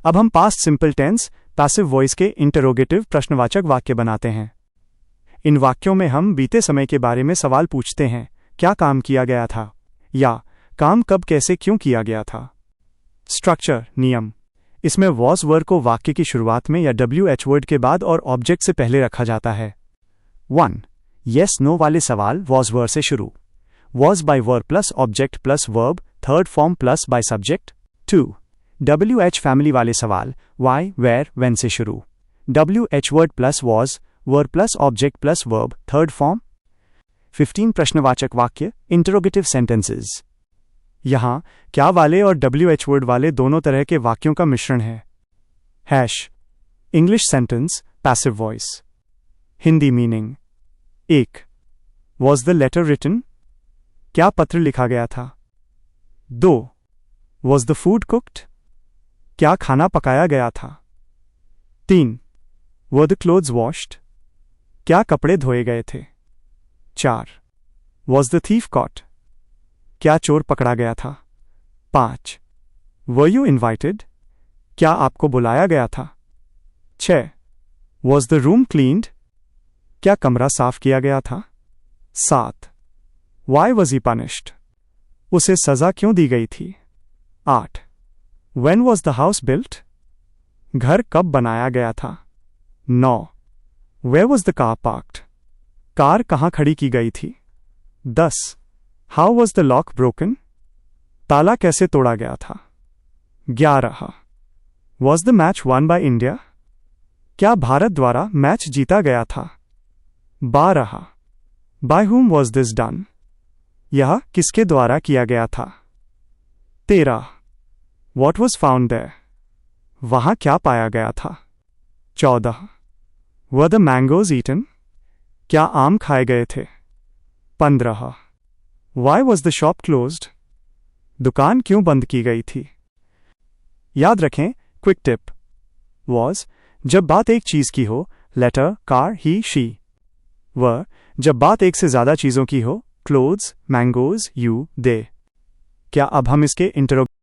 अब हम past simple tense passive voice के इंटरोगेटिव प्रश्नवाचक वाक्य बनाते हैं। इन वाक्यों में हम बीते समय के बारे में सवाल पूछते हैं, क्या काम किया गया था, या काम कब कैसे क्यों किया गया था। स्ट्रक्चर नियम, इसमें वॉज वर्ड को वाक्य की शुरुआत में या WH वर्ड के बाद और ऑब्जेक्ट से पहले रखा जाता है। 1. येस नो वाले सवाल वॉज वर्ड से शुरू। Was by verb plus object plus verb, third form plus by subject. 2. WH family वाले सवाल वाई वेयर व्हेन से शुरू। WH word plus was, verb plus object plus verb, third form. 15 प्रश्नवाचक वाक्य इंटरोगेटिव सेंटेंसेस। यहाँ क्या वाले और WH वर्ड वाले दोनों तरह के वाक्यों का मिश्रण है। Hash English sentence passive voice. Hindi meaning. 1. Was the letter written, क्या पत्र लिखा गया था। 2. वॉज द फूड कुक्ड, क्या खाना पकाया गया था। 3. वर द क्लोथ्स वॉश्ड, क्या कपड़े धोए गए थे। 4. वॉज द थीफ कॉट, क्या चोर पकड़ा गया था। 5. वर यू इन्वाइटेड, क्या आपको बुलाया गया था। 6. वॉज द रूम क्लीन्ड, क्या कमरा साफ किया गया था। 7. वाई वॉज ही पनिश्ड, उसे सजा क्यों दी गई थी। 8. When was the house built, घर कब बनाया गया था। 9. Where was the car parked, car कहाँ खड़ी की गई थी। 10. How was the lock broken, ताला कैसे तोड़ा गया था। 11. Was the match won by India, क्या भारत द्वारा मैच जीता गया था। 12. By whom was this done, यह किसके द्वारा किया गया था। 13. वॉट वॉज फाउंड देयर, वहां क्या पाया गया था। 14. वर द मैंगोज ईटन, क्या आम खाए गए थे। 15. Why was the shop closed, दुकान क्यों बंद की गई थी। याद रखें, क्विक टिप। वॉज जब बात एक चीज की हो, लेटर, कार, ही, शी। वर जब बात एक से ज्यादा चीजों की हो, क्लोथ्स, मैंगोज, यू, दे। क्या अब हम इसके इंटरो